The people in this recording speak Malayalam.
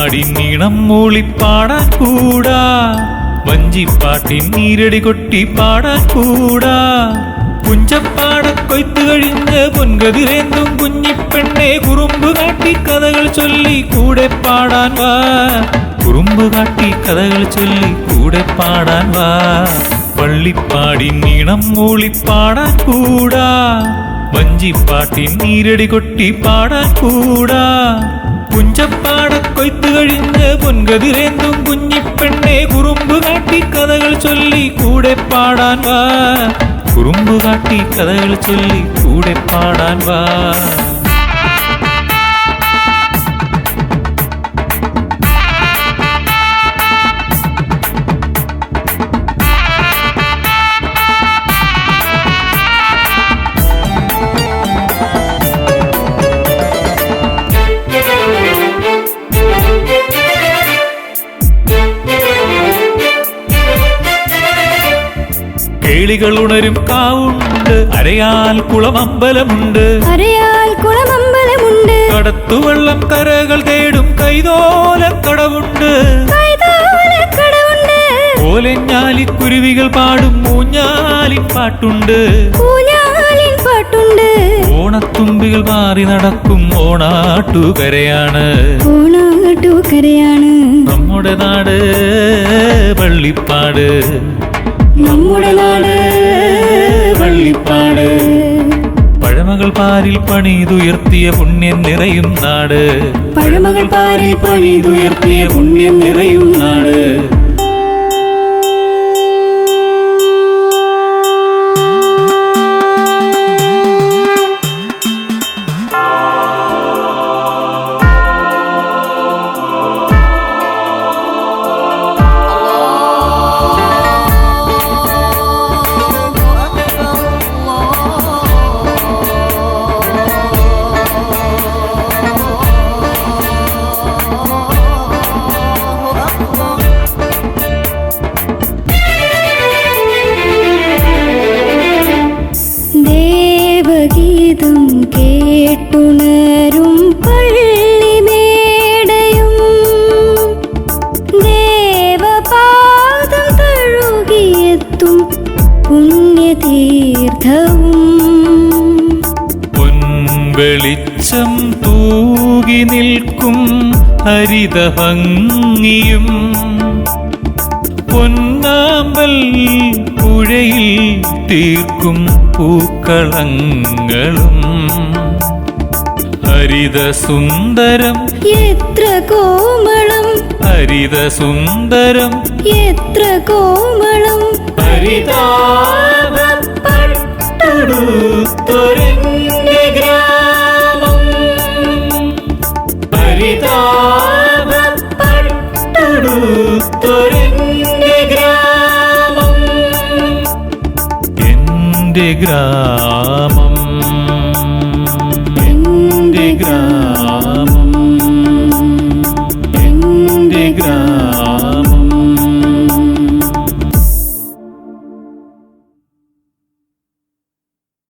വള്ളിപ്പാടി നീണം മൂളിപ്പാടാൻ കൂടാ, വഞ്ചിപ്പാട്ടിൻ നീരടി കൊട്ടി പാടാൻ കൂടാ. കുഞ്ചപ്പാട കൊയ്ത്തു കഴിഞ്ഞ് പൊൻകതിരേന്തും കുഞ്ഞിപ്പെണ്ണെ കുറുമ്പ് കാട്ടി കഥകൾ ചൊല്ലി കൂടെ പാടാൻ വാ, കുറുമ്പ് കാട്ടി കഥകൾ ചൊല്ലി കൂടെ പാടാൻ വാ. വള്ളിപ്പാടി നീണം മൂളിപ്പാടാൻ കൂടാ, വഞ്ചിപ്പാട്ടിൻ നീരടി കൊട്ടി പാടാൻ കൂടാ. കുഞ്ചപ്പാട കൊയ്ത്തു കഴിഞ്ഞ് പൊൻകതിരേന്തും കുഞ്ഞിപ്പെണ്ണെ കുറുമ്പ് കാട്ടി കഥകൾ ചൊല്ലി കൂടെ പാടാൻ വാ, കുറുമ്പ് കാട്ടി കഥകൾ ചൊല്ലി കൂടെ പാടാൻ വാ. കേളികൾ ഉണരും കാവുണ്ട്, അരയാൽ കുളമമ്പലമുണ്ട്, അരയാൽ കുളമമ്പലമുണ്ട്. കടത്തുവള്ളം കരകൾ തേടും കൈതോലക്കടവുണ്ട്, കൈതോലക്കടവുണ്ട്. ഓലഞ്ഞാലി കുരുവികൾ പാടും ഊഞ്ഞാലിൻ പാട്ടുണ്ട്, ഊഞ്ഞാലിൻ പാട്ടുണ്ട്. ഓണത്തുമ്പികൾ മാറി നടക്കും ഓണാട്ടുകരയാണ്, ഓണാട്ടുകരയാണ് നമ്മുടെ നാട് വള്ളിപ്പാട്, നമ്മുടെ നാട് വള്ളിപ്പാട്. പഴമകൾ പാരിൽ പണിതുയർത്തിയ പുണ്യം നിറയും നാട്, പഴമകൾ പാരിൽ പണിതുയർത്തിയ പുണ്യം നിറയും നാട്. ദേവഗീതം കേട്ടുണരും പള്ളിമേടയും ദേവപാദം തഴുകിയെത്തും പുണ്യതീർത്ഥവും. പൊൻവെളിച്ചം തൂകി നിൽക്കും ഹരിതഭംഗിയും പൊന്നാമ്പൽ പുഴയിൽ തീർക്കും പൂക്കളങ്ങളും. ഹരിതസുന്ദരം എത്ര കോമളം, ഹരിതസുന്ദരം എത്ര കോമളം. ഹരിതാഭപ്പെടുത്തൊരെന്റെ ഗ്രാമം, ഹരിതാഭപ്പെടുത്തൊരെന്റെ ഗ്രാമം, എന്റെ ഗ്രാമം, എന്റെ ഗ്രാമം.